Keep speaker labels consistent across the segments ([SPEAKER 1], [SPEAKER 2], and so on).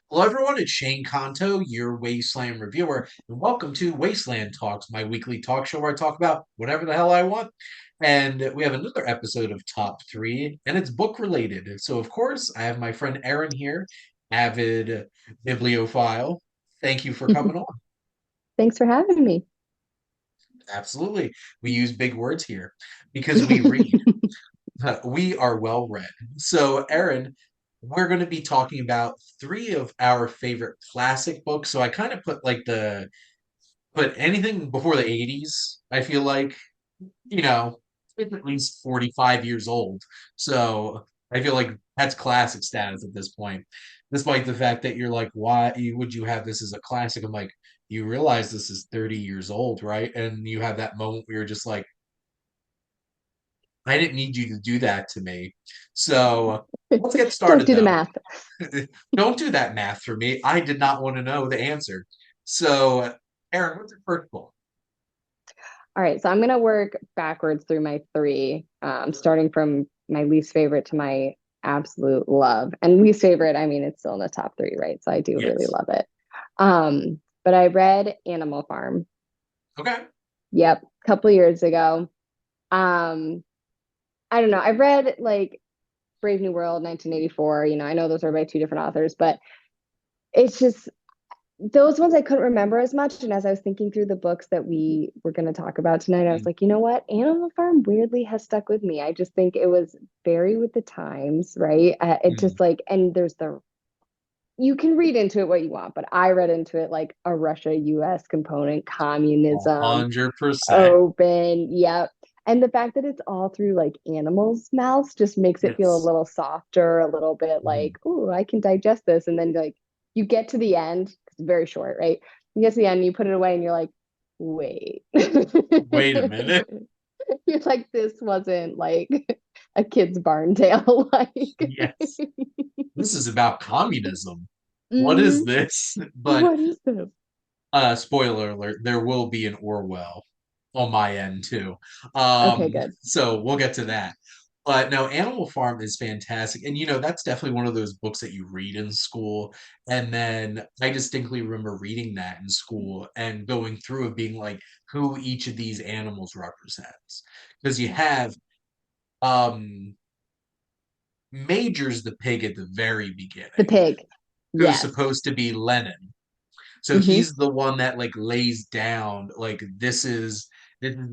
[SPEAKER 1] Hello, everyone. It's Shane Kanto, your Wasteland reviewer, and welcome to Wasteland Talks, my weekly talk show where I talk about whatever the hell I want. And we have another episode of Top 3, and it's book related. So, of course, I have my friend Aaron here, avid bibliophile. Thank you for coming on.
[SPEAKER 2] Thanks for having me.
[SPEAKER 1] Absolutely. We use big words here because we read. We are well read. So, Aaron, we're going to be talking about three of our favorite classic books. So I kind of put anything before the 80s, I feel like, you know, it's at least 45 years old. So I feel like that's classic status at this point. Despite the fact that you're like, why would you have this as a classic? I'm like, you realize this is 30 years old, right? And you have that moment where you're just like, I didn't need you to do that to me. So let's get
[SPEAKER 2] Don't
[SPEAKER 1] started
[SPEAKER 2] do the
[SPEAKER 1] though.
[SPEAKER 2] math.
[SPEAKER 1] Don't do that math for me. I did not want to know the answer. So, Aaron, what's your first book?
[SPEAKER 2] All right, so I'm gonna work backwards through my three, starting from my least favorite to my absolute love. And least favorite, I mean, it's still in the top three, right? So I do really
[SPEAKER 1] Yes.
[SPEAKER 2] love it. But I read Animal Farm.
[SPEAKER 1] Okay.
[SPEAKER 2] Yep, a couple years ago. Um, I don't know. I read like Brave New World, 1984. I know those are by two different authors, but it's just those ones I couldn't remember as much. And as I was thinking through the books that we were going to talk about tonight, I was
[SPEAKER 1] Mm,
[SPEAKER 2] like, you know what? Animal Farm weirdly has stuck with me. I just think it was very with the times, right? It
[SPEAKER 1] mm.
[SPEAKER 2] just like, and you can read into it what you want, but I read into it like a Russia US component, communism,
[SPEAKER 1] 100%.
[SPEAKER 2] open. Yep. And the fact that it's all through like animals' mouths just makes it feel a
[SPEAKER 1] Yes.
[SPEAKER 2] little softer, a little bit
[SPEAKER 1] Mhm.
[SPEAKER 2] like, oh, I can digest this. And then like you get to the end, it's very short, right? You get to the end, you put it away, and you're like, wait.
[SPEAKER 1] Wait a minute.
[SPEAKER 2] You're like, this wasn't like a kid's barn tale. Like,
[SPEAKER 1] Yes. This is about communism. What is
[SPEAKER 2] hmm
[SPEAKER 1] this? But
[SPEAKER 2] what is this?
[SPEAKER 1] spoiler alert, there will be an Orwell on my end too.
[SPEAKER 2] Okay, good.
[SPEAKER 1] So we'll get to that. But no, Animal Farm is fantastic. And that's definitely one of those books that you read in school. And then I distinctly remember reading that in school and going through it being like who each of these animals represents. Because you have um Major's the pig at the very
[SPEAKER 2] The
[SPEAKER 1] beginning,
[SPEAKER 2] pig.
[SPEAKER 1] who's
[SPEAKER 2] Yes.
[SPEAKER 1] supposed to be Lenin. So
[SPEAKER 2] Hmm.
[SPEAKER 1] he's the one that like lays down like this is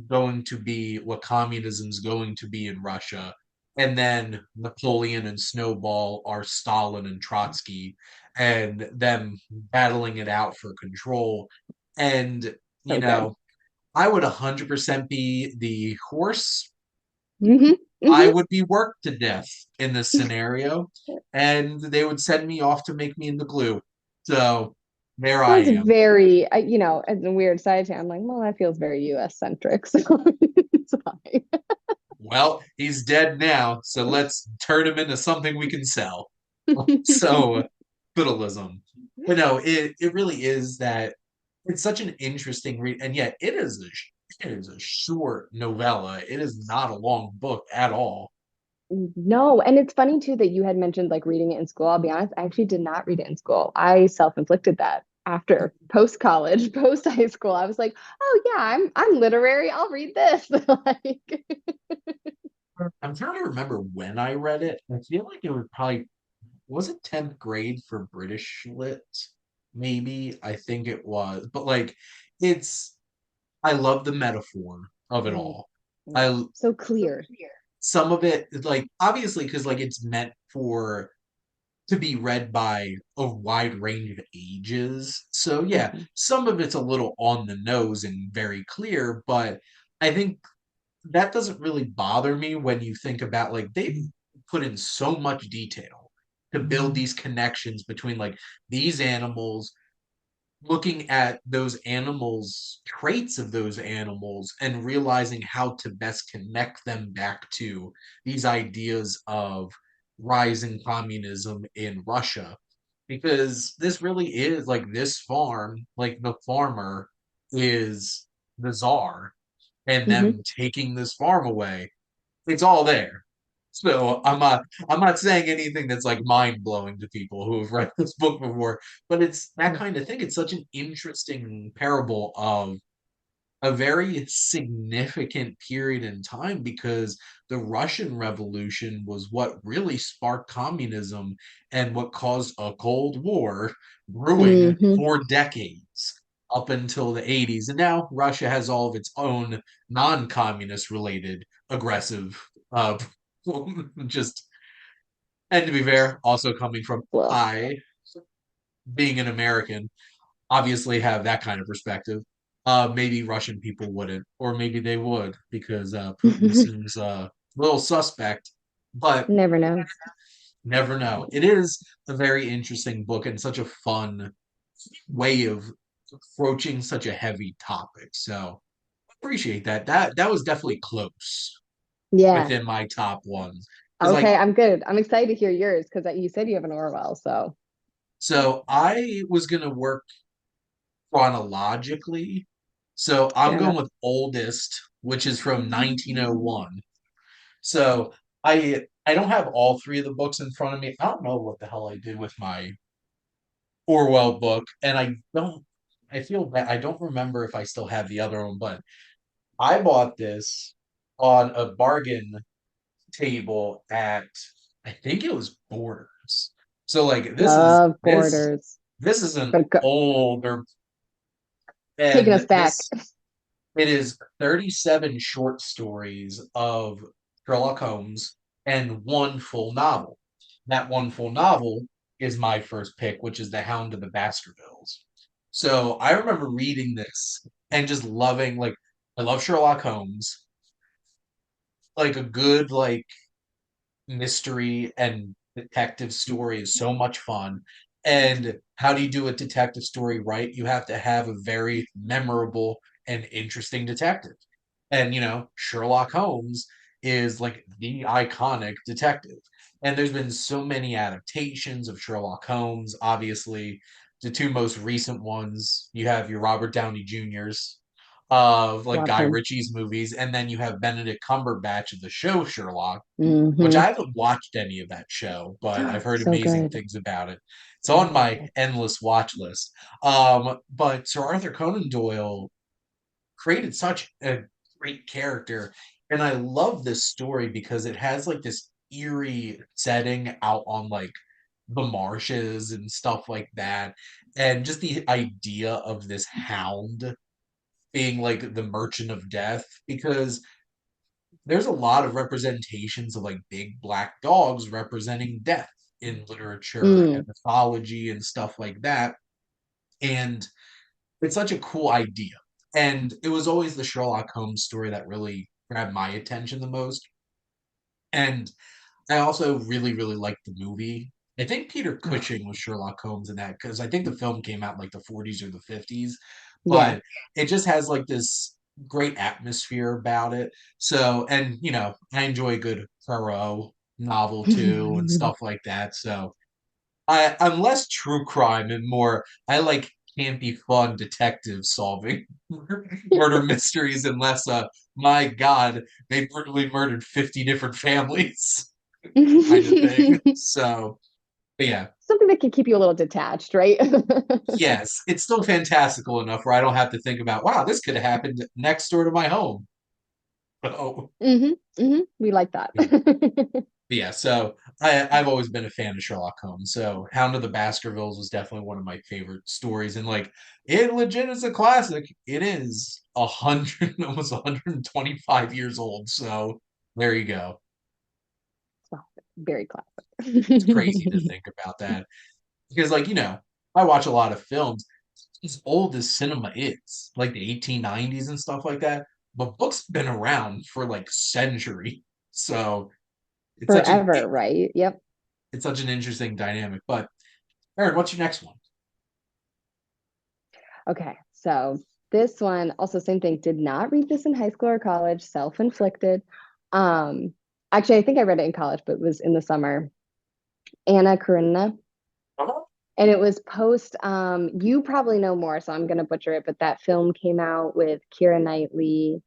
[SPEAKER 1] going to be what communism's going to be in Russia. And then Napoleon and Snowball are Stalin and Trotsky and them battling it out for control. And you
[SPEAKER 2] So good.
[SPEAKER 1] know, I would 100% be the horse.
[SPEAKER 2] Hmm.
[SPEAKER 1] I
[SPEAKER 2] Hmm.
[SPEAKER 1] would be worked to death in this scenario, and they would send me off to make me into glue. So there I
[SPEAKER 2] That's
[SPEAKER 1] am.
[SPEAKER 2] very, as a weird side to I'm like, well, that feels very US centric. So it's fine.
[SPEAKER 1] Well, he's dead now, so let's turn him into something we can sell. So, fiddleism. But no, it really is that it's such an interesting read, and yet it is a short novella. It is not a long book at all.
[SPEAKER 2] No, and it's funny too that you had mentioned like reading it in school. I'll be honest, I actually did not read it in school. I self-inflicted that after post college, post high school. I was like, oh yeah, I'm literary. I'll read this. Like,
[SPEAKER 1] I'm trying to remember when I read it. I feel like it was probably was it 10th grade for British lit? Maybe. I think it was. But like it's I love the metaphor of it
[SPEAKER 2] mm,
[SPEAKER 1] all.
[SPEAKER 2] yeah,
[SPEAKER 1] I
[SPEAKER 2] so clear.
[SPEAKER 1] some of it like obviously because like it's meant for to be read by a wide range of ages. So yeah,
[SPEAKER 2] Mhm,
[SPEAKER 1] some of it's a little on the nose and very clear, but I think that doesn't really bother me when you think about like they've put in so much detail to build these connections between like these animals, looking at those animals, traits of those animals, and realizing how to best connect them back to these ideas of rising communism in Russia. Because this really is like this farm, like the farmer is the czar, and
[SPEAKER 2] mhm,
[SPEAKER 1] them taking this farm away, it's all there. So I'm not saying anything that's like mind blowing to people who have read this book before, but it's that kind of thing. It's such an interesting parable of a very significant period in time because the Russian Revolution was what really sparked communism and what caused a Cold War brewing
[SPEAKER 2] Hmm.
[SPEAKER 1] for decades up until the 80s. And now Russia has all of its own non-communist related aggressive just and to be fair, also coming from
[SPEAKER 2] Well,
[SPEAKER 1] I being an American obviously have that kind of perspective. Maybe Russian people wouldn't, or maybe they would, because Putin seems a little suspect, but
[SPEAKER 2] never know.
[SPEAKER 1] never know. It is a very interesting book and such a fun way of approaching such a heavy topic. So appreciate that. That was definitely close
[SPEAKER 2] Yeah.
[SPEAKER 1] within my top ones. Because
[SPEAKER 2] Okay,
[SPEAKER 1] like
[SPEAKER 2] I'm good. I'm excited to hear yours because you said you have an Orwell, so
[SPEAKER 1] so I was gonna work chronologically. So I'm
[SPEAKER 2] fair
[SPEAKER 1] going
[SPEAKER 2] enough.
[SPEAKER 1] with oldest, which is from 1901. So I don't have all three of the books in front of me. I don't know what the hell I did with my Orwell book, and I don't. I feel bad. I don't remember if I still have the other one, but I bought this on a bargain table at I think it was Borders. So like this is
[SPEAKER 2] Love
[SPEAKER 1] this
[SPEAKER 2] Borders.
[SPEAKER 1] this is an
[SPEAKER 2] Gonna go,
[SPEAKER 1] older
[SPEAKER 2] taking
[SPEAKER 1] and
[SPEAKER 2] us back.
[SPEAKER 1] this it is 37 short stories of Sherlock Holmes and one full novel. That one full novel is my first pick, which is The Hound of the Baskervilles. So I remember reading this and just loving like I love Sherlock Holmes, like a good like mystery and detective story is so much fun. And how do you do a detective story right? You have to have a very memorable and interesting detective. And, Sherlock Holmes is like the iconic detective. And there's been so many adaptations of Sherlock Holmes. Obviously, the two most recent ones, you have your Robert Downey Jr.'s of like
[SPEAKER 2] Love
[SPEAKER 1] Guy
[SPEAKER 2] him.
[SPEAKER 1] Ritchie's movies, and then you have Benedict Cumberbatch of the show Sherlock, which
[SPEAKER 2] Hmm.
[SPEAKER 1] I haven't watched any of that show, but I've heard
[SPEAKER 2] So
[SPEAKER 1] amazing
[SPEAKER 2] good.
[SPEAKER 1] things about it. It's
[SPEAKER 2] So
[SPEAKER 1] on my
[SPEAKER 2] good.
[SPEAKER 1] endless watch list. But Sir Arthur Conan Doyle created such a great character, and I love this story because it has like this eerie setting out on like the marshes and stuff like that, and just the idea of this hound being like the merchant of death because there's a lot of representations of like big black dogs representing death in literature and
[SPEAKER 2] Mm.
[SPEAKER 1] mythology and stuff like that. And it's such a cool idea. And it was always the Sherlock Holmes story that really grabbed my attention the most. And I also really, really liked the movie. I think Peter
[SPEAKER 2] Oh,
[SPEAKER 1] Cushing was Sherlock Holmes in that because I think the film came out in like the 40s or the 50s,
[SPEAKER 2] yeah.
[SPEAKER 1] but it just has like this great atmosphere about it. So, and I enjoy a good Poirot novel too and stuff like that. So, I'm less true crime and more I like campy fun detective solving murder mysteries and less my God, they brutally murdered 50 different families kind of thing. So, but yeah,
[SPEAKER 2] Something that can keep you a little detached, right?
[SPEAKER 1] yes, it's still fantastical enough where I don't have to think about, wow, this could have happened next door to my home. Oh,
[SPEAKER 2] We like that.
[SPEAKER 1] yeah. But yeah, so I've always been a fan of Sherlock Holmes. So Hound of the Baskervilles was definitely one of my favorite stories. And like it legit is a classic. It is 100, almost 125 years old. So there you go.
[SPEAKER 2] So, very
[SPEAKER 1] It's crazy to
[SPEAKER 2] classic.
[SPEAKER 1] think about that. Because like, I watch a lot of films as old as cinema is, like the 1890s and stuff like that. But books have been around for like century. So it's such an
[SPEAKER 2] Forever, right? Yep.
[SPEAKER 1] it's such an interesting dynamic. But Aaron, what's your next one?
[SPEAKER 2] Okay. So this one, also same thing, did not read this in high school or college, self-inflicted. Um, Actually, I think I read it in college, but it was in the summer. Anna Karenina.
[SPEAKER 1] Uh-huh.
[SPEAKER 2] And it was post, you probably know more, so I'm gonna butcher it, but that film came out with Keira Knightley.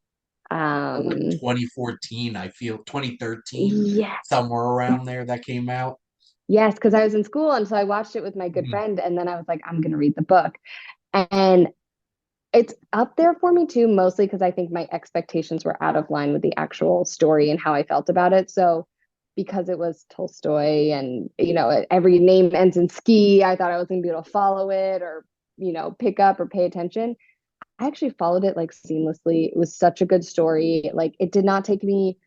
[SPEAKER 1] Like
[SPEAKER 2] Um,
[SPEAKER 1] 2014, I feel 2013,
[SPEAKER 2] yes.
[SPEAKER 1] somewhere around there that came out.
[SPEAKER 2] Yes, because I was in school and so I watched it with my good
[SPEAKER 1] Mhm.
[SPEAKER 2] friend and then I was like, I'm gonna read the book. And it's up there for me too, mostly because I think my expectations were out of line with the actual story and how I felt about it. So because it was Tolstoy and every name ends in ski, I thought I was gonna be able to follow it or pick up or pay attention. I actually followed it like seamlessly. It was such a good story. Like it did not take me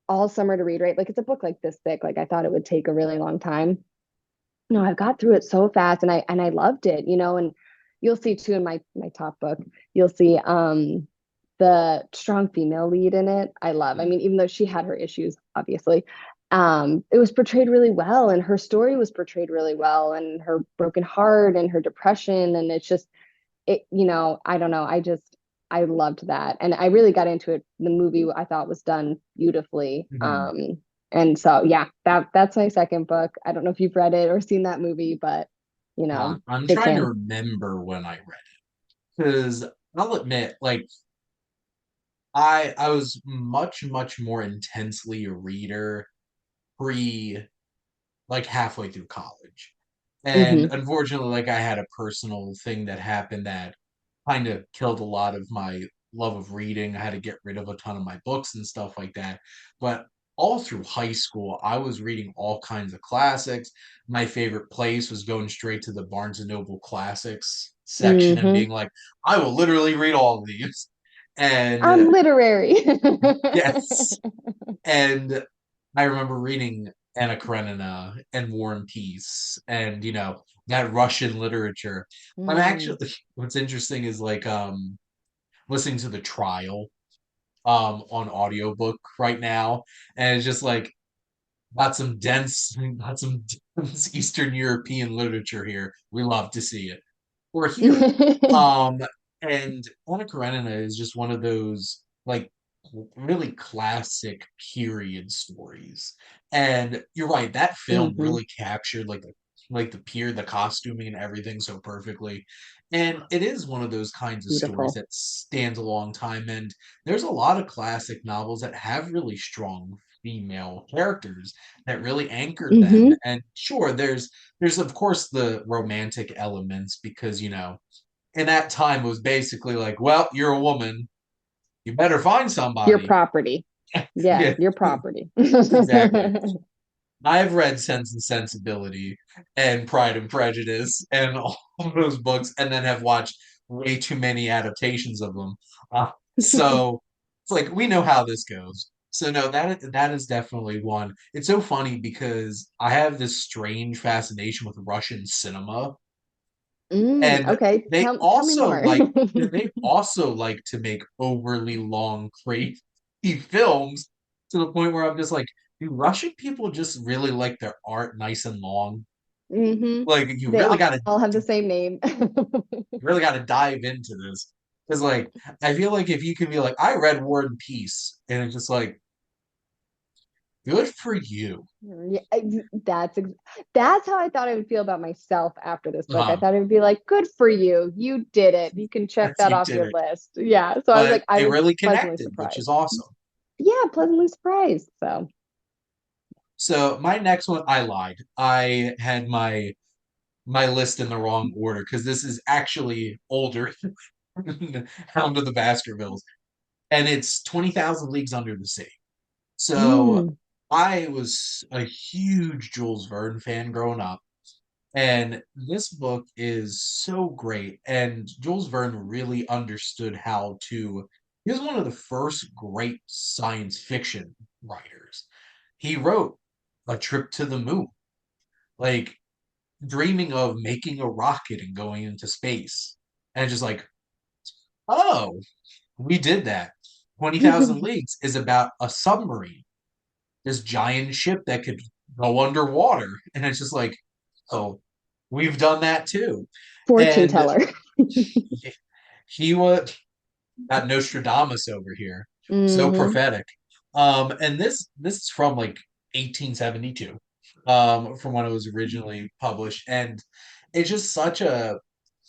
[SPEAKER 2] all summer to read, right? Like it's a book like this thick. Like I thought it would take a really long time. No, I got through it so fast and I loved it, and you'll see too in my top book, you'll see the strong female lead in it. I love. I mean, even though she had her issues, obviously, it was portrayed really well and her story was portrayed really well and her broken heart and her depression and it's just I don't know. I loved that. And I really got into it. The movie I thought was done beautifully.
[SPEAKER 1] Mhm.
[SPEAKER 2] And so yeah, that's my second book. I don't know if you've read it or seen that movie, but
[SPEAKER 1] I'm
[SPEAKER 2] big
[SPEAKER 1] trying to
[SPEAKER 2] fan.
[SPEAKER 1] remember when I read it because I'll admit, like I was much more intensely a reader pre like halfway through college. And
[SPEAKER 2] Hmm.
[SPEAKER 1] unfortunately, like I had a personal thing that happened that kind of killed a lot of my love of reading. I had to get rid of a ton of my books and stuff like that. But all through high school, I was reading all kinds of classics. My favorite place was going straight to the Barnes and Noble Classics section and
[SPEAKER 2] Hmm.
[SPEAKER 1] being like, I will literally read all of these. And
[SPEAKER 2] I'm literary.
[SPEAKER 1] yes, and I remember reading Anna Karenina and War and Peace and that Russian literature. I'm
[SPEAKER 2] Mm.
[SPEAKER 1] actually what's interesting is like listening to the trial on audiobook right now and it's just like got some dense Eastern European literature here. We love to see it. Or here. Um and Anna Karenina is just one of those like really classic period stories. And you're right, that film
[SPEAKER 2] Hmm.
[SPEAKER 1] really captured like the costuming and everything so perfectly. And it is one of those kinds of stories
[SPEAKER 2] Beautiful.
[SPEAKER 1] that stands a long time. And there's a lot of classic novels that have really strong female characters that really anchor them.
[SPEAKER 2] Hmm.
[SPEAKER 1] And sure, there's of course the romantic elements because in that time it was basically like, well, you're a woman, you better find
[SPEAKER 2] Your
[SPEAKER 1] somebody.
[SPEAKER 2] property. Yeah,
[SPEAKER 1] Yeah,
[SPEAKER 2] your property.
[SPEAKER 1] exactly. I've read Sense and Sensibility and Pride and Prejudice and all of those books, and then have watched way too many adaptations of them. So it's like we know how this goes. So no, that is definitely one. It's so funny because I have this strange fascination with Russian cinema, and
[SPEAKER 2] Okay, tell me more.
[SPEAKER 1] they also like to make overly long, crazy films to the point where I'm just like, do Russian people just really like their art nice and long?
[SPEAKER 2] Hmm.
[SPEAKER 1] Like you
[SPEAKER 2] They all have the same name.
[SPEAKER 1] really gotta dive into this. Because like I feel like if you can be like, I read War and Peace, and it's just like, good for you.
[SPEAKER 2] Yeah, that's how I thought I would feel about myself after this book. I
[SPEAKER 1] Uh-huh.
[SPEAKER 2] thought it would be like, good for you. You did it. You can check
[SPEAKER 1] Yes,
[SPEAKER 2] that
[SPEAKER 1] you
[SPEAKER 2] off
[SPEAKER 1] did
[SPEAKER 2] your
[SPEAKER 1] it.
[SPEAKER 2] list. Yeah. So
[SPEAKER 1] But
[SPEAKER 2] I
[SPEAKER 1] it
[SPEAKER 2] was
[SPEAKER 1] really
[SPEAKER 2] pleasantly
[SPEAKER 1] connected, which is
[SPEAKER 2] surprised.
[SPEAKER 1] awesome.
[SPEAKER 2] Yeah, pleasantly surprised. So,
[SPEAKER 1] So my next one, I lied. I had my list in the wrong order because this is actually older than Hound of the Baskervilles, and it's 20,000 Leagues Under the Sea. So
[SPEAKER 2] mm,
[SPEAKER 1] I was a huge Jules Verne fan growing up, and this book is so great. And Jules Verne really understood how to. He was one of the first great science fiction writers. He wrote A Trip to the Moon, like dreaming of making a rocket and going into space. And just like, oh, we did that. 20,000 Leagues is about a submarine, this giant ship that could go underwater. And it's just like, oh, we've done that too.
[SPEAKER 2] fortune
[SPEAKER 1] And
[SPEAKER 2] teller.
[SPEAKER 1] he was got Nostradamus over here. So
[SPEAKER 2] Hmm.
[SPEAKER 1] prophetic. And this is from like 1872, from when it was originally published. And it's just such a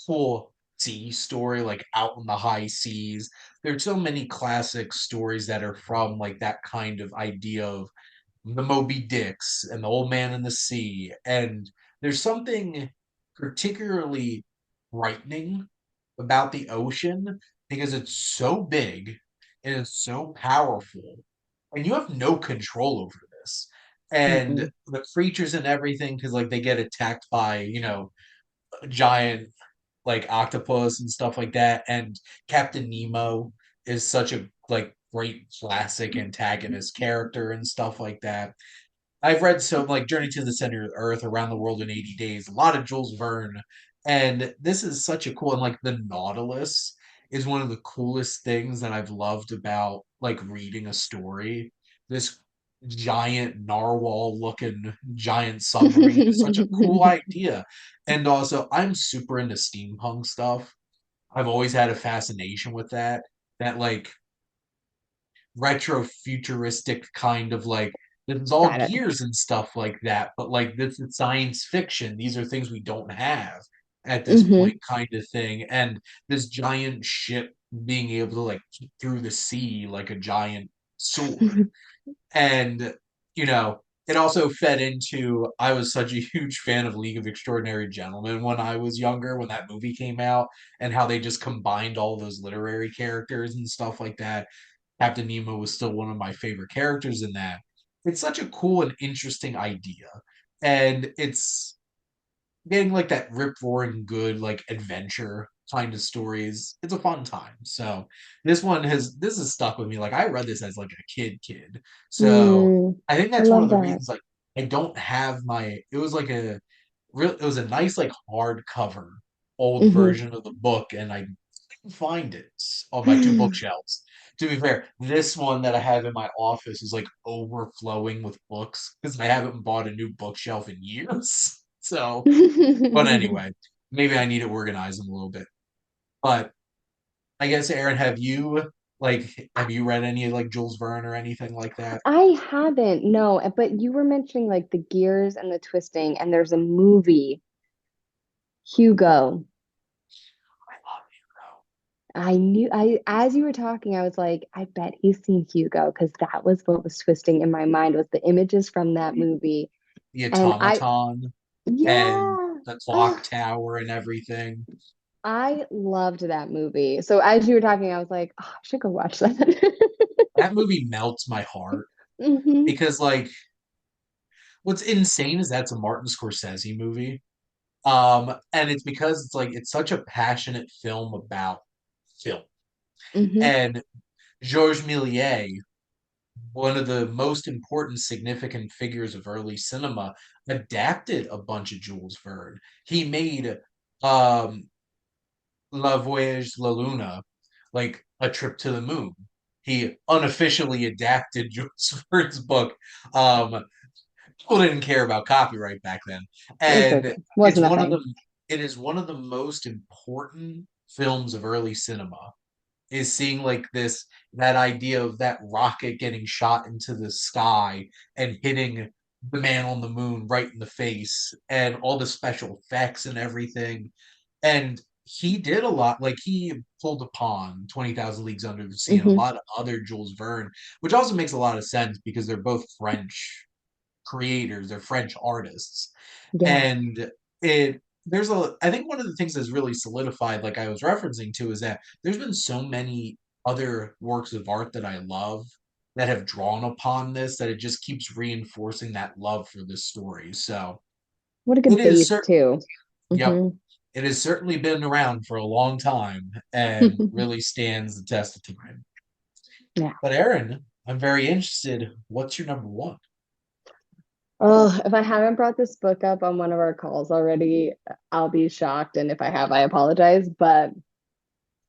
[SPEAKER 1] cool sea story, like out in the high seas. There's so many classic stories that are from like that kind of idea of the Moby Dicks and the Old Man in the Sea. And there's something particularly frightening about the ocean because it's so big and it's so powerful, and you have no control over this. And
[SPEAKER 2] Mm-mm.
[SPEAKER 1] the creatures and everything, because like they get attacked by, giant like octopus and stuff like that. And Captain Nemo is such a like great classic antagonist character and stuff like that. I've read so like Journey to the Center of the Earth, Around the World in 80 Days, a lot of Jules Verne. And this is such a cool, and like the Nautilus is one of the coolest things that I've loved about like reading a story. This giant narwhal looking giant submarine is such a cool idea. And also I'm super into steampunk stuff. I've always had a fascination with that. That like retro futuristic kind of like this is all
[SPEAKER 2] Got it.
[SPEAKER 1] gears and stuff like that, but like this is science fiction. These are things we don't have at this
[SPEAKER 2] Hmm.
[SPEAKER 1] point, kind of thing. And this giant ship being able to like keep through the sea like a giant sword. And it also fed into I was such a huge fan of League of Extraordinary Gentlemen when I was younger, when that movie came out, and how they just combined all those literary characters and stuff like that. Captain Nemo was still one of my favorite characters in that. It's such a cool and interesting idea. And it's getting like that rip roaring good, like adventure kind of stories. It's a fun time. So this has stuck with me. Like I read this as like a kid. So
[SPEAKER 2] Mm,
[SPEAKER 1] I think
[SPEAKER 2] I
[SPEAKER 1] that's one
[SPEAKER 2] love
[SPEAKER 1] of the
[SPEAKER 2] that.
[SPEAKER 1] reasons like I don't have it was like it was a nice like hardcover old
[SPEAKER 2] Hmm.
[SPEAKER 1] version of the book, and I couldn't find it on my two bookshelves. To be fair, this one that I have in my office is like overflowing with books because I haven't bought a new bookshelf in years. So, but anyway, maybe I need to organize them a little bit. But I guess, Aaron, have you read any like Jules Verne or anything like that?
[SPEAKER 2] I haven't, no, but you were mentioning like the gears and the twisting, and there's a movie, Hugo.
[SPEAKER 1] I love you,
[SPEAKER 2] As you were talking, I was like, I bet he's seen Hugo because that was what was twisting in my mind was the images from that movie.
[SPEAKER 1] the
[SPEAKER 2] And
[SPEAKER 1] automaton and
[SPEAKER 2] yeah,
[SPEAKER 1] the
[SPEAKER 2] oh,
[SPEAKER 1] clock tower and everything.
[SPEAKER 2] I loved that movie. So as you were talking, I was like, oh, I should go watch that.
[SPEAKER 1] That movie melts my heart
[SPEAKER 2] Hmm.
[SPEAKER 1] because like what's insane is that's a Martin Scorsese movie. And it's because it's like it's such a passionate film about film.
[SPEAKER 2] Hmm.
[SPEAKER 1] And Georges Méliès, one of the most important significant figures of early cinema, adapted a bunch of Jules Verne. He made um La Voyage La Luna, like a trip to the moon. He unofficially adapted Jules Verne's book. People didn't care about copyright back then.
[SPEAKER 2] It's
[SPEAKER 1] And
[SPEAKER 2] okay.
[SPEAKER 1] it's
[SPEAKER 2] Wasn't a
[SPEAKER 1] one of
[SPEAKER 2] thing.
[SPEAKER 1] the it is one of the most important films of early cinema, is seeing like this that idea of that rocket getting shot into the sky and hitting the man on the moon right in the face and all the special effects and everything. And he did a lot, like he pulled upon 20,000 Leagues Under the Sea and a
[SPEAKER 2] Hmm.
[SPEAKER 1] lot of other Jules Verne, which also makes a lot of sense because they're both French creators, they're French artists.
[SPEAKER 2] Yeah.
[SPEAKER 1] And it there's a I think one of the things that's really solidified, like I was referencing to, is that there's been so many other works of art that I love that have drawn upon this that it just keeps reinforcing that love for this story. So
[SPEAKER 2] What a
[SPEAKER 1] it
[SPEAKER 2] good
[SPEAKER 1] is
[SPEAKER 2] base
[SPEAKER 1] certain
[SPEAKER 2] too.
[SPEAKER 1] yep.
[SPEAKER 2] Hmm.
[SPEAKER 1] It has certainly been around for a long time and really stands the test of time.
[SPEAKER 2] Yeah.
[SPEAKER 1] But Aaron, I'm very interested. What's your number one?
[SPEAKER 2] Oh, if I haven't brought this book up on one of our calls already, I'll be shocked. And if I have, I apologize. But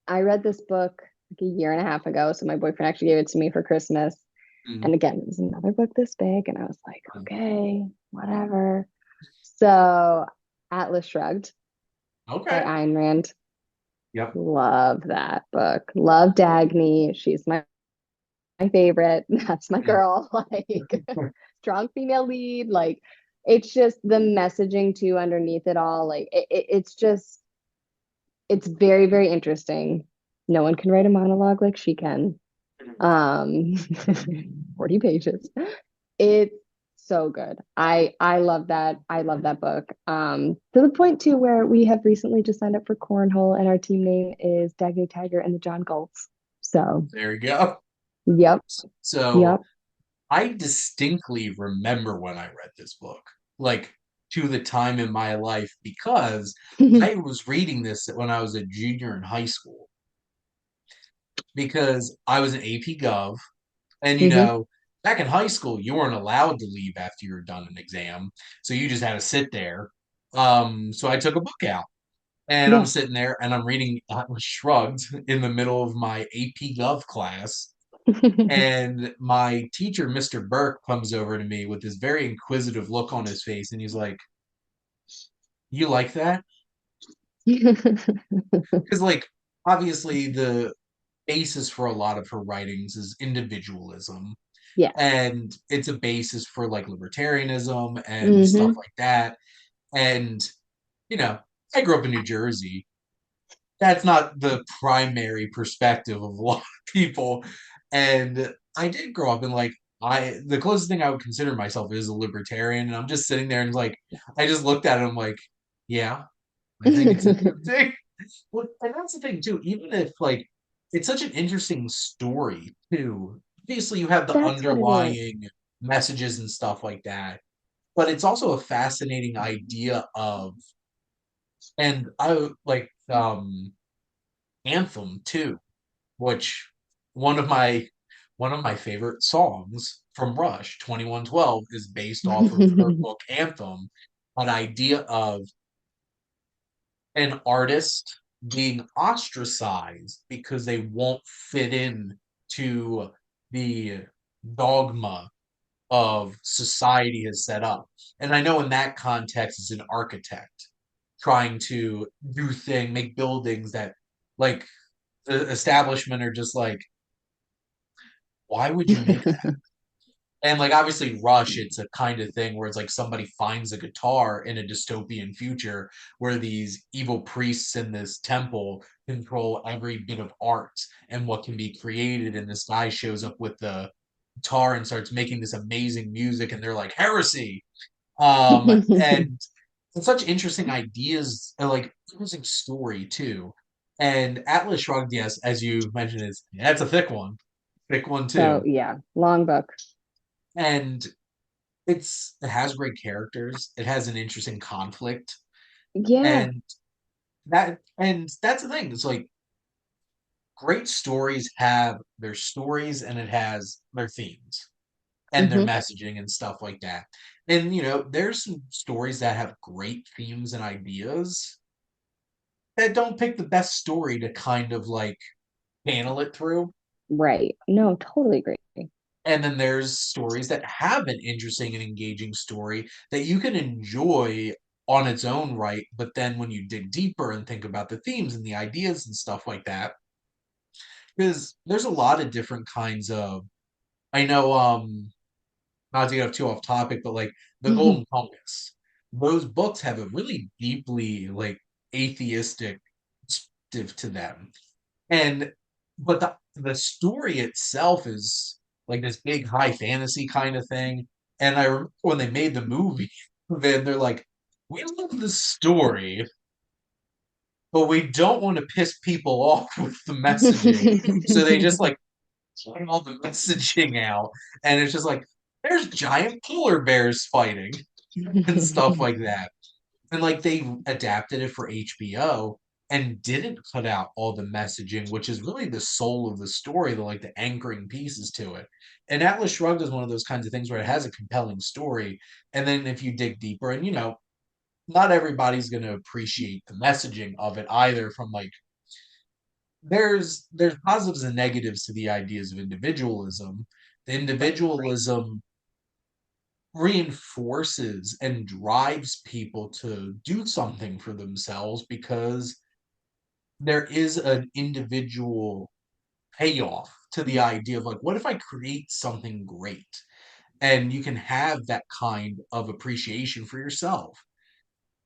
[SPEAKER 2] I read this book like a year and a half ago. So my boyfriend actually gave it to me for Christmas.
[SPEAKER 1] Mm,
[SPEAKER 2] And again, it was another book this big. And I was like, okay, whatever. So Atlas Shrugged by
[SPEAKER 1] okay.
[SPEAKER 2] Ayn Rand.
[SPEAKER 1] Yep.
[SPEAKER 2] Love that book. Love Dagny. She's my favorite. That's my
[SPEAKER 1] Mm.
[SPEAKER 2] girl. Like strong female lead. Like it's just the messaging too underneath it all. Like it's just it's very, very interesting. No one can write a monologue like she can. Um, 40 pages. It's so good. I love that. I love that book. To the point too where we have recently just signed up for cornhole and our team name is Dagny Tiger and the John Gulls. So,
[SPEAKER 1] There you go.
[SPEAKER 2] yep,
[SPEAKER 1] So
[SPEAKER 2] yep.
[SPEAKER 1] I distinctly remember when I read this book, like to the time in my life, because I was reading this when I was a junior in high school, because I was an AP Gov. And
[SPEAKER 2] Hmm.
[SPEAKER 1] back in high school, you weren't allowed to leave after you were done an exam. So you just had to sit there. So I took a book out and I'm
[SPEAKER 2] Yeah.
[SPEAKER 1] sitting there and I'm reading Atlas Shrugged in the middle of my AP Gov class. And my teacher, Mr. Burke, comes over to me with this very inquisitive look on his face. And he's like, "You like that?" Because, like, obviously, the basis for a lot of her writings is individualism.
[SPEAKER 2] Yes.
[SPEAKER 1] And it's a basis for like libertarianism and stuff
[SPEAKER 2] Hmm.
[SPEAKER 1] like that. And, you know, I grew up in New Jersey. That's not the primary perspective of a lot of people. And I did grow up in like, the closest thing I would consider myself is a libertarian. And I'm just sitting there and like, I just looked at it and I'm like, yeah, I think it's interesting. Well, and that's the thing too. Even if like it's such an interesting story too. Obviously, you have the
[SPEAKER 2] That's what it is.
[SPEAKER 1] underlying messages and stuff like that, but it's also a fascinating idea of, and I like Anthem too, which one of my one of my favorite songs from Rush, 2112, is based off of her book Anthem, an idea of an artist being ostracized because they won't fit in to the dogma of society has set up. And I know in that context, it's an architect trying to make buildings that, like, the establishment are just like, why would you make that? And like obviously Rush, it's a kind of thing where it's like somebody finds a guitar in a dystopian future where these evil priests in this temple control every bit of art and what can be created. And this guy shows up with the guitar and starts making this amazing music, and they're like heresy. And it's such interesting ideas and like interesting story too. And Atlas Shrugged, yes, as you mentioned, is that's a thick one
[SPEAKER 2] So
[SPEAKER 1] too.
[SPEAKER 2] yeah, long book.
[SPEAKER 1] And it has great characters. It has an interesting conflict,
[SPEAKER 2] Yeah.
[SPEAKER 1] and that's the thing. It's like great stories have their stories, and it has their themes and their
[SPEAKER 2] Hmm.
[SPEAKER 1] messaging and stuff like that. And there's some stories that have great themes and ideas that don't pick the best story to kind of like panel it through.
[SPEAKER 2] Right. No, totally agree.
[SPEAKER 1] And then there's stories that have an interesting and engaging story that you can enjoy on its own right, but then when you dig deeper and think about the themes and the ideas and stuff like that, because there's a lot of different kinds of, I know, not to get too off topic, but like the Golden Compass, those books have a really deeply like atheistic perspective to them. And but the story itself is like this big high fantasy kind of thing. And I remember when they made the movie, then they're like, we love the story, but we don't want to piss people off with the messaging. So they just like turn all the messaging out, and it's just like there's giant polar bears fighting and stuff like that. And like they adapted it for HBO and didn't cut out all the messaging, which is really the soul of the story, the anchoring pieces to it. And Atlas Shrugged is one of those kinds of things where it has a compelling story. And then if you dig deeper, and not everybody's gonna appreciate the messaging of it either from like there's positives and negatives to the ideas of individualism. The individualism reinforces and drives people to do something for themselves because there is an individual payoff to the idea of like, what if I create something great? And you can have that kind of appreciation for yourself.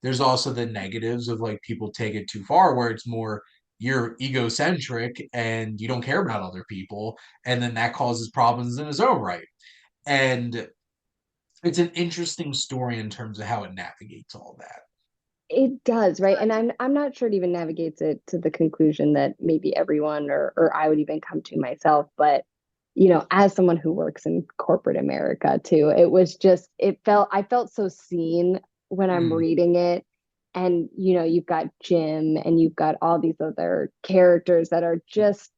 [SPEAKER 1] there's also the negatives of like people take it too far, where it's more you're egocentric and you don't care about other people, and then that causes problems in its own right. And it's an interesting story in terms of how it navigates all that.
[SPEAKER 2] It does, right? And I'm not sure it even navigates it to the conclusion that maybe everyone or I would even come to myself, but as someone who works in corporate America too, it was just I felt so seen when I'm
[SPEAKER 1] Mm,
[SPEAKER 2] reading it. And you've got Jim and you've got all these other characters that are just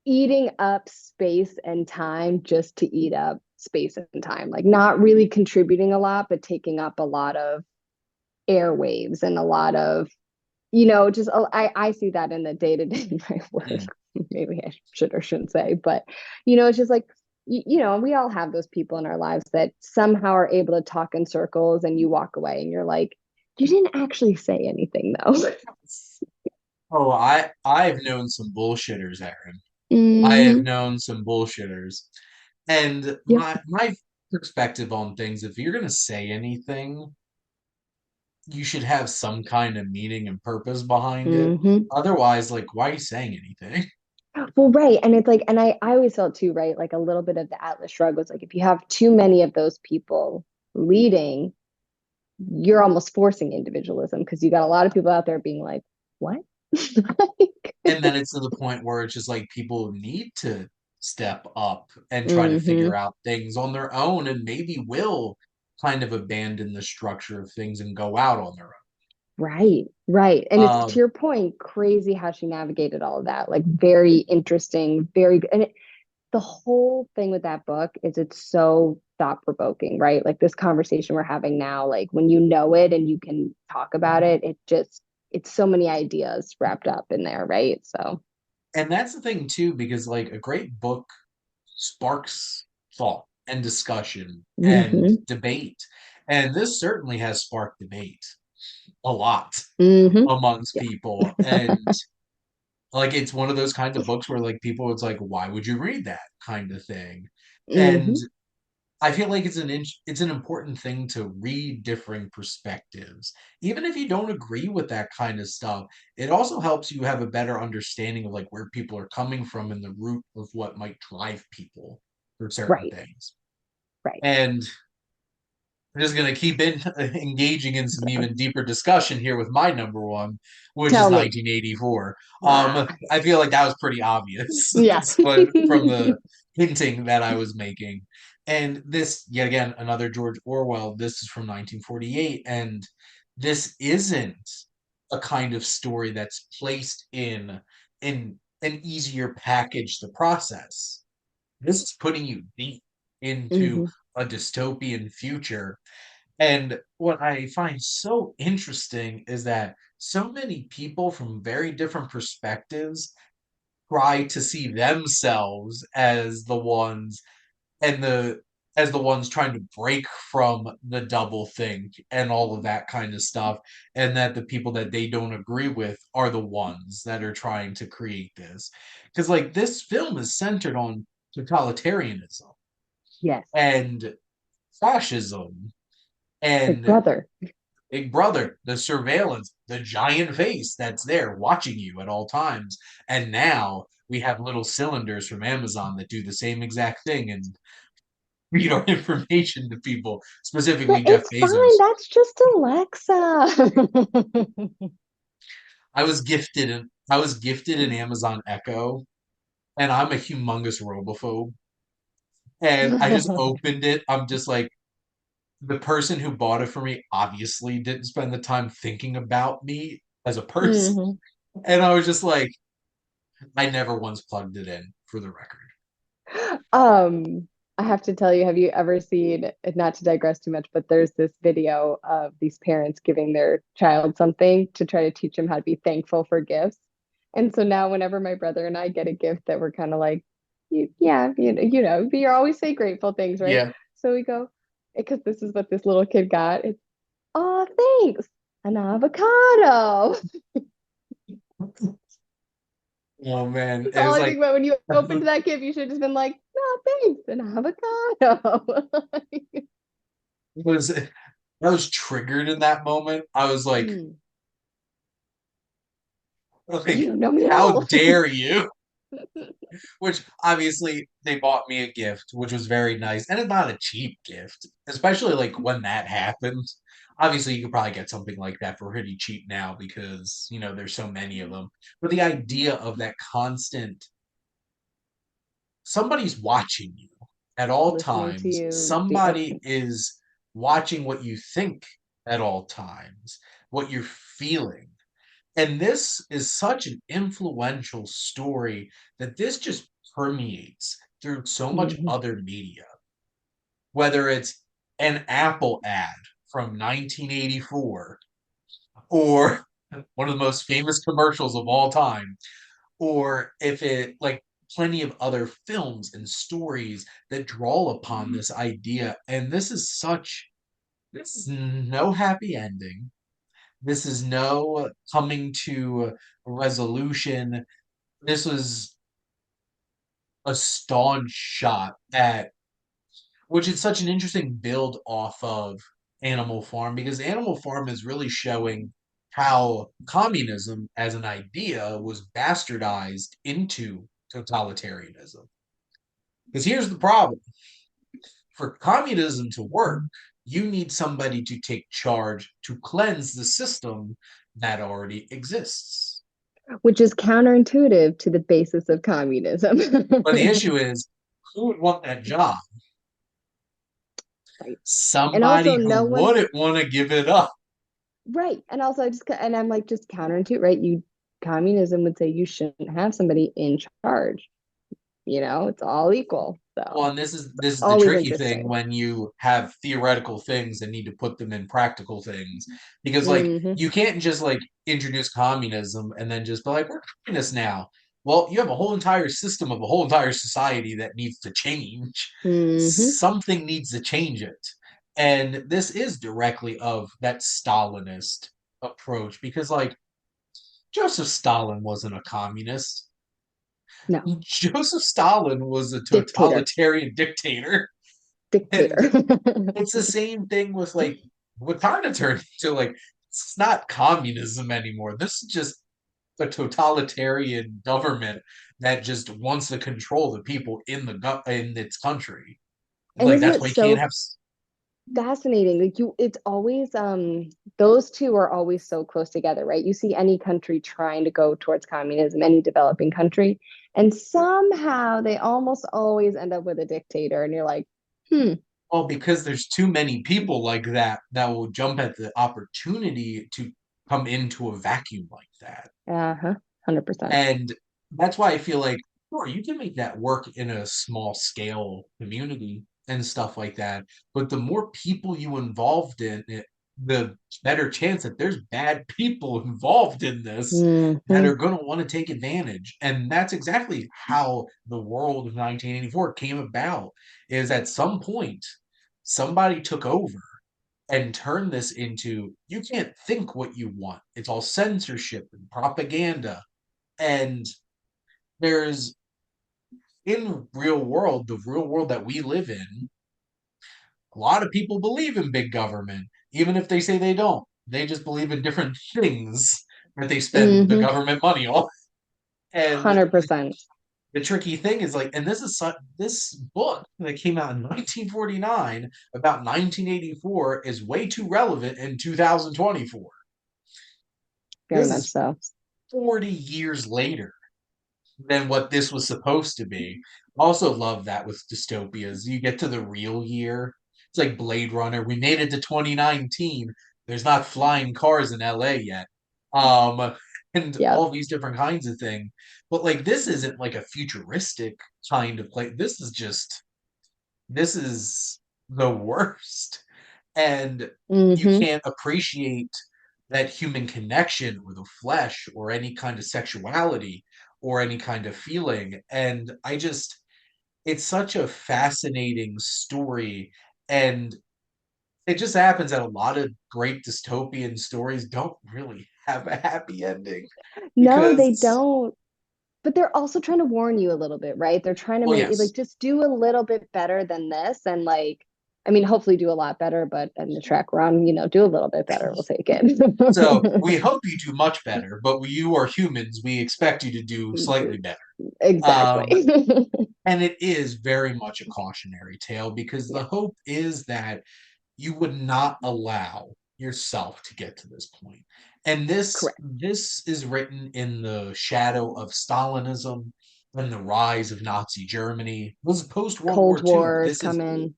[SPEAKER 2] eating up space and time just to eat up space and time. Like not really contributing a lot, but taking up a lot of airwaves and a lot of just I see that in the day to day my work.
[SPEAKER 1] mm.
[SPEAKER 2] Maybe I should or shouldn't say, but it's just like we all have those people in our lives that somehow are able to talk in circles, and you walk away and you're like, you didn't actually say anything though.
[SPEAKER 1] Oh, I've known some bullshitters, Aaron. I have
[SPEAKER 2] Hmm.
[SPEAKER 1] known some bullshitters. And
[SPEAKER 2] Yep.
[SPEAKER 1] my perspective on things, if you're gonna say anything, you should have some kind of meaning and purpose behind it.
[SPEAKER 2] Hmm.
[SPEAKER 1] Otherwise, like, why are you saying anything?
[SPEAKER 2] Well, right. And it's like, and I always felt too, right? Like a little bit of the Atlas Shrugged was like, if you have too many of those people leading, you're almost forcing individualism because you got a lot of people out there being like, what? Like,
[SPEAKER 1] And then it's to the point where it's just like people need to step up and try to
[SPEAKER 2] hmm.
[SPEAKER 1] figure out things on their own and maybe will kind of abandon the structure of things and go out on their
[SPEAKER 2] Right, right. And it's to
[SPEAKER 1] own.
[SPEAKER 2] your point, crazy how she navigated all of that. Like very interesting, very good. And the whole thing with that book is it's so thought provoking, right? Like this conversation we're having now, like when you know it and you can talk about it, it's so many ideas wrapped up in there, right? So,
[SPEAKER 1] And that's the thing too, because like a great book sparks thought and discussion and
[SPEAKER 2] hmm.
[SPEAKER 1] debate. And this certainly has sparked debate a lot
[SPEAKER 2] Hmm.
[SPEAKER 1] amongst
[SPEAKER 2] Yeah.
[SPEAKER 1] people. And like it's one of those kinds of books where like people it's like, why would you read that kind of thing? And
[SPEAKER 2] Hmm.
[SPEAKER 1] I feel like it's an important thing to read differing perspectives. Even if you don't agree with that kind of stuff, it also helps you have a better understanding of like where people are coming from and the root of what might drive people for certain
[SPEAKER 2] Right,
[SPEAKER 1] things.
[SPEAKER 2] right.
[SPEAKER 1] And I'm just gonna keep engaging in some even deeper discussion here with my number one, which is
[SPEAKER 2] Tell me.
[SPEAKER 1] 1984.
[SPEAKER 2] Ah,
[SPEAKER 1] I feel like that was pretty obvious,
[SPEAKER 2] yeah.
[SPEAKER 1] but from the hinting that I was making. And this, yet again, another George Orwell. This is from 1948, and this isn't a kind of story that's placed in an easier package to process. This is putting you deep into
[SPEAKER 2] Hmm.
[SPEAKER 1] a dystopian future, and what I find so interesting is that so many people from very different perspectives try to see themselves as the ones and the as the ones trying to break from the double think and all of that kind of stuff, and that the people that they don't agree with are the ones that are trying to create this. Because like this film is centered on totalitarianism
[SPEAKER 2] Yes.
[SPEAKER 1] and fascism
[SPEAKER 2] Big
[SPEAKER 1] and
[SPEAKER 2] brother.
[SPEAKER 1] Big Brother, the surveillance, the giant face that's there watching you at all times. And now we have little cylinders from Amazon that do the same exact thing and read our information to people, specifically
[SPEAKER 2] But
[SPEAKER 1] Jeff
[SPEAKER 2] it's fine.
[SPEAKER 1] Bezos.
[SPEAKER 2] That's just Alexa.
[SPEAKER 1] I was gifted an Amazon Echo, and I'm a humongous robophobe. And I just opened it. I'm just like, the person who bought it for me obviously didn't spend the time thinking about me as a person.
[SPEAKER 2] Hmm.
[SPEAKER 1] And I was just like, I never once plugged it in for the record.
[SPEAKER 2] Um, I have to tell you, have you ever seen, not to digress too much, but there's this video of these parents giving their child something to try to teach them how to be thankful for gifts. And so now whenever my brother and I get a gift that we're kind of like, yeah, you always say grateful things, right?
[SPEAKER 1] Yeah.
[SPEAKER 2] So we go, because this is what this little kid got. It's, oh, thanks, an avocado.
[SPEAKER 1] Oh man,
[SPEAKER 2] That's
[SPEAKER 1] it
[SPEAKER 2] all
[SPEAKER 1] was
[SPEAKER 2] I
[SPEAKER 1] like
[SPEAKER 2] think about when you opened that gift. You should have just been like, no, thanks, an avocado.
[SPEAKER 1] it was I was triggered in that moment. I was
[SPEAKER 2] Hmm.
[SPEAKER 1] like,
[SPEAKER 2] You don't know me at
[SPEAKER 1] how
[SPEAKER 2] all.
[SPEAKER 1] dare you? Which obviously they bought me a gift, which was very nice, and it's not a cheap gift, especially like when that happened. Obviously, you could probably get something like that for pretty cheap now because there's so many of them. But the idea of that constant somebody's watching you at all
[SPEAKER 2] Listening to
[SPEAKER 1] times.
[SPEAKER 2] you. Yep.
[SPEAKER 1] Somebody is watching what you think at all times, what you're feeling. And this is such an influential story that this just permeates through so much
[SPEAKER 2] Hmm.
[SPEAKER 1] other media, whether it's an Apple ad from 1984 or one of the most famous commercials of all time, or if it like plenty of other films and stories that draw upon this idea. And this is no happy ending. This is no coming to a resolution. This was a staunch shot at, which is such an interesting build off of Animal Farm, because Animal Farm is really showing how communism as an idea was bastardized into totalitarianism. Because here's the problem: for communism to work, you need somebody to take charge to cleanse the system that already exists.
[SPEAKER 2] Which is counterintuitive to the basis of communism.
[SPEAKER 1] But the issue is, who would want that job?
[SPEAKER 2] Right. And also
[SPEAKER 1] Somebody
[SPEAKER 2] no
[SPEAKER 1] who
[SPEAKER 2] one,
[SPEAKER 1] wouldn't want to give it up.
[SPEAKER 2] right. And also and I'm like just counterintuitive, right? Communism would say you shouldn't have somebody in charge. It's all equal.
[SPEAKER 1] Well,
[SPEAKER 2] So
[SPEAKER 1] and this is the
[SPEAKER 2] always
[SPEAKER 1] tricky thing
[SPEAKER 2] interesting.
[SPEAKER 1] when you have theoretical things and need to put them in practical things, because like
[SPEAKER 2] Hmm.
[SPEAKER 1] you can't just like introduce communism and then just be like, we're communists now. Well, you have a whole entire system of a whole entire society that needs to change.
[SPEAKER 2] Hmm.
[SPEAKER 1] Something needs to change it. And this is directly of that Stalinist approach, because like Joseph Stalin wasn't a communist.
[SPEAKER 2] No,
[SPEAKER 1] Joseph Stalin was a
[SPEAKER 2] dictator,
[SPEAKER 1] totalitarian dictator.
[SPEAKER 2] dictator.
[SPEAKER 1] And it's the same thing with like what kind of turned into like it's not communism anymore. This is just a totalitarian government that just wants to control the people in its country.
[SPEAKER 2] And
[SPEAKER 1] Like
[SPEAKER 2] isn't
[SPEAKER 1] that's
[SPEAKER 2] it
[SPEAKER 1] why you can't
[SPEAKER 2] so
[SPEAKER 1] have.
[SPEAKER 2] fascinating? Like it's always those two are always so close together, right? You see any country trying to go towards communism, any developing country, and somehow they almost always end up with a dictator, and you're like, hmm,
[SPEAKER 1] Well, because there's too many people like that will jump at the opportunity to come into a vacuum like that.
[SPEAKER 2] uh-huh, 100%.
[SPEAKER 1] And that's why I feel like, sure, you can make that work in a small scale community and stuff like that. But the more people you involved in it, the better chance that there's bad people involved in this that
[SPEAKER 2] Hmm.
[SPEAKER 1] are going to want to take advantage. And that's exactly how the world of 1984 came about, is at some point somebody took over and turned this into, you can't think what you want. It's all censorship and propaganda. And there's, in real world, the real world that we live in, a lot of people believe in big government, even if they say they don't. They just believe in different things that they spend the
[SPEAKER 2] Hmm.
[SPEAKER 1] government money on. And
[SPEAKER 2] 100%.
[SPEAKER 1] the tricky thing is like, and this book that came out in 1949 about 1984 is way too relevant in 2024.
[SPEAKER 2] Very
[SPEAKER 1] This
[SPEAKER 2] much
[SPEAKER 1] is
[SPEAKER 2] so.
[SPEAKER 1] 40 years later than what this was supposed to be. Also love that with dystopias. You get to the real year. It's like Blade Runner. We made it to 2019. There's not flying cars in LA yet. Um and
[SPEAKER 2] Yep.
[SPEAKER 1] all these different kinds of things. But like this isn't like a futuristic kind of play. This is the worst. And you
[SPEAKER 2] Hmm.
[SPEAKER 1] can't appreciate that human connection or the flesh or any kind of sexuality or any kind of feeling. And it's such a fascinating story. And it just happens that a lot of great dystopian stories don't really have a happy ending
[SPEAKER 2] No, they
[SPEAKER 1] because,
[SPEAKER 2] don't. But they're also trying to warn you a little bit, right? They're trying to
[SPEAKER 1] well,
[SPEAKER 2] make it
[SPEAKER 1] yes,
[SPEAKER 2] like just do a little bit better than this and like I mean, hopefully do a lot better, but in the track run, do a little bit better. We'll take
[SPEAKER 1] So
[SPEAKER 2] it.
[SPEAKER 1] we hope you do much better, but you are humans. We expect you to do slightly better.
[SPEAKER 2] Exactly.
[SPEAKER 1] Um, and it is very much a cautionary tale because
[SPEAKER 2] Yeah,
[SPEAKER 1] the hope is that you would not allow yourself to get to this point. And this
[SPEAKER 2] correct.
[SPEAKER 1] this is written in the shadow of Stalinism and the rise of Nazi Germany. It was post World
[SPEAKER 2] Cold
[SPEAKER 1] War II.
[SPEAKER 2] War is
[SPEAKER 1] This is
[SPEAKER 2] coming.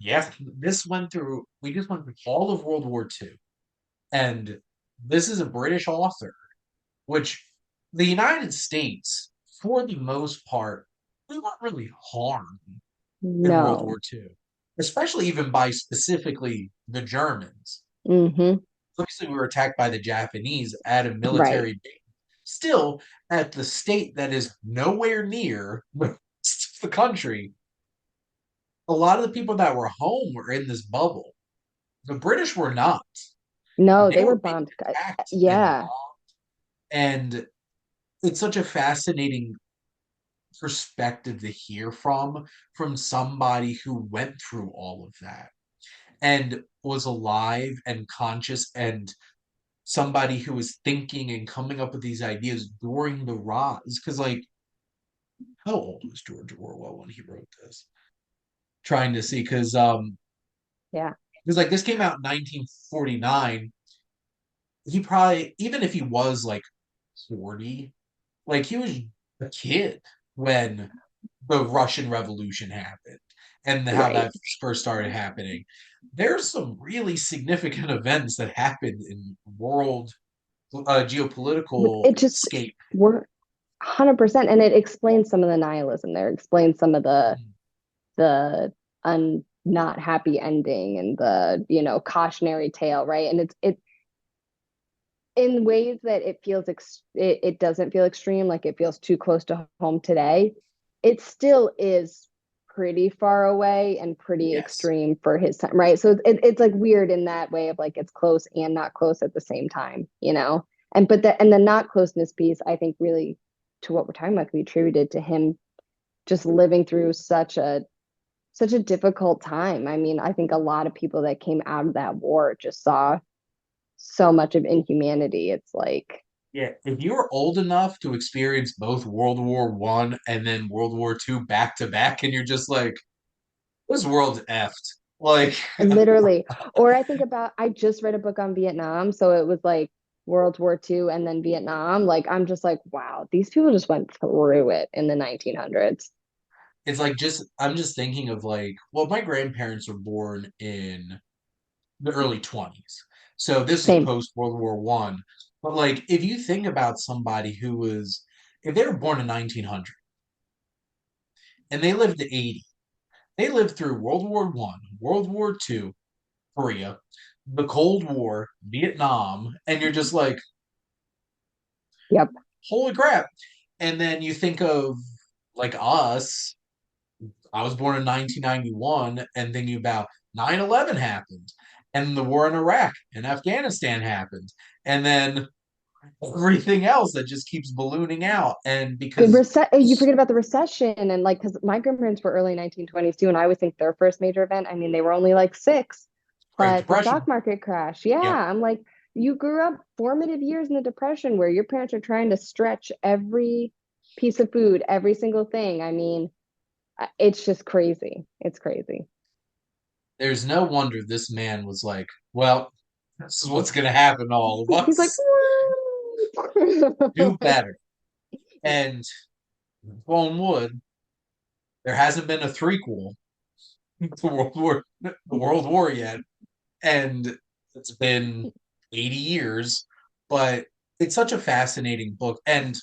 [SPEAKER 1] yeah, this went through we just went through all of World War II. And this is a British author, which the United States, for the most part, we weren't really harmed in World
[SPEAKER 2] No.
[SPEAKER 1] War II, especially even by specifically the Germans.
[SPEAKER 2] Hmm.
[SPEAKER 1] Obviously, we were attacked by the Japanese at a
[SPEAKER 2] Right.
[SPEAKER 1] military base. Still, at the state that is nowhere near the country, a lot of the people that were home were in this bubble. The British were not.
[SPEAKER 2] No,
[SPEAKER 1] They
[SPEAKER 2] they were
[SPEAKER 1] were being
[SPEAKER 2] bombed.
[SPEAKER 1] attacked and
[SPEAKER 2] Yeah.
[SPEAKER 1] bombed. And it's such a fascinating perspective to hear from somebody who went through all of that and was alive and conscious and somebody who was thinking and coming up with these ideas during the rise. Because, like, how old was George Orwell when he wrote this? Trying to see,
[SPEAKER 2] Yeah.
[SPEAKER 1] like this came out in 1949. He probably, even if he was like 40, like he was a kid when the Russian Revolution happened and how
[SPEAKER 2] Right.
[SPEAKER 1] that first started happening. There's some really significant events that happened in world geopolitical
[SPEAKER 2] It just
[SPEAKER 1] scape.
[SPEAKER 2] we're 100%, and it explains some of the nihilism there. It explains some of the not happy ending and the cautionary tale, right? And it's in ways that it doesn't feel extreme, like it feels too close to home today. It still is pretty far away and pretty
[SPEAKER 1] Yes,
[SPEAKER 2] extreme for his time, right? So it's like weird in that way of like it's close and not close at the same time. And the not closeness piece, I think, really, to what we're talking about, can be attributed to him just living through such a difficult time. I mean, I think a lot of people that came out of that war just saw so much of inhumanity. It's like,
[SPEAKER 1] yeah. If you were old enough to experience both World War One and then World War Two back to back, and you're just like, this world's effed. Like,
[SPEAKER 2] literally. Or I think about, I just read a book on Vietnam, so it was like World War II and then Vietnam. Like, I'm just like, wow, these people just went through it in the 1900s.
[SPEAKER 1] it's like just I'm just thinking of like, well, my grandparents were born in the early 20s. So this is
[SPEAKER 2] Same.
[SPEAKER 1] post World War One. But like if you think about somebody who was if they were born in 1900 and they lived to 80, they lived through World War One, World War Two, Korea, the Cold War, Vietnam, and you're just like,
[SPEAKER 2] Yep.
[SPEAKER 1] holy crap. And then you think of like us. I was born in 1991 and thinking about 9/11 happened and the war in Iraq and Afghanistan happened. And then everything else that just keeps ballooning out. And because
[SPEAKER 2] You forget about the recession, and like, because my grandparents were early 1920s too, and I would think their first major event, I mean, they were only like six,
[SPEAKER 1] Great
[SPEAKER 2] but the
[SPEAKER 1] Depression.
[SPEAKER 2] stock market crash. Yeah,
[SPEAKER 1] Yep.
[SPEAKER 2] I'm like, you grew up formative years in the Depression where your parents are trying to stretch every piece of food, every single thing. I mean, it's just crazy. It's crazy.
[SPEAKER 1] There's no wonder this man was like, well, this is what's going to happen to all of
[SPEAKER 2] He's like,
[SPEAKER 1] us. Do better. And on wood, there hasn't been a threequel to World War yet. And it's been 80 years, but it's such a fascinating book. And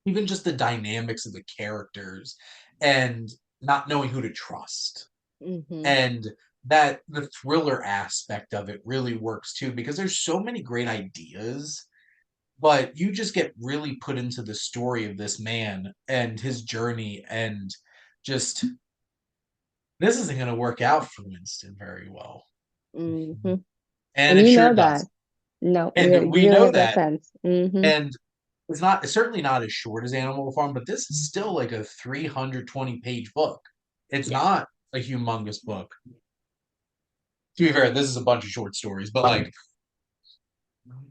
[SPEAKER 1] even just the dynamics of the characters and not knowing who to trust.
[SPEAKER 2] hmm
[SPEAKER 1] And that the thriller aspect of it really works too, because there's so many great ideas, but you just get really put into the story of this man and his journey and just this isn't going to work out for Winston very well.
[SPEAKER 2] hmm
[SPEAKER 1] And
[SPEAKER 2] And
[SPEAKER 1] it
[SPEAKER 2] you
[SPEAKER 1] sure
[SPEAKER 2] know that.
[SPEAKER 1] doesn't.
[SPEAKER 2] No,
[SPEAKER 1] And
[SPEAKER 2] you
[SPEAKER 1] we
[SPEAKER 2] really
[SPEAKER 1] know
[SPEAKER 2] have that
[SPEAKER 1] that.
[SPEAKER 2] sense.
[SPEAKER 1] And it's certainly not as short as Animal Farm, but this is still like a 320 page book. It's
[SPEAKER 2] Yeah.
[SPEAKER 1] not. a humongous book. To be fair, this is a bunch of short stories, but like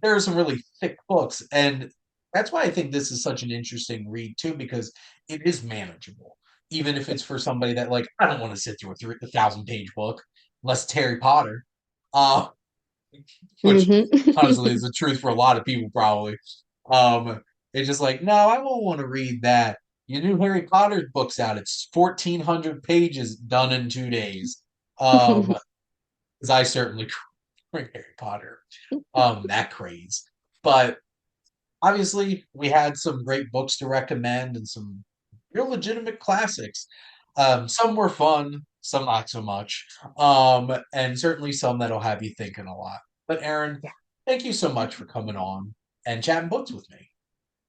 [SPEAKER 1] there are some really thick books, and that's why I think this is such an interesting read too, because it is manageable, even if it's for somebody that like I don't want to sit through a 1,000 page book, unless it's Harry Potter, uh, which honestly is
[SPEAKER 2] Hmm.
[SPEAKER 1] the truth for a lot of people probably. Um, it's just like no, I won't want to read that. Your new Harry Potter book's out. It's 1,400 pages done in 2 days. Because I certainly bring Harry Potter that craze. But obviously, we had some great books to recommend and some real legitimate classics. Some were fun, some not so much, and certainly some that'll have you thinking a lot. But Aaron,
[SPEAKER 2] Yeah.
[SPEAKER 1] thank you so much for coming on and chatting books with me.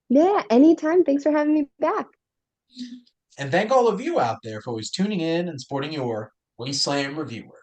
[SPEAKER 2] Yeah, anytime. Thanks for having me back.
[SPEAKER 1] And thank all of you out there for always tuning in and supporting your Wasteland Reviewer.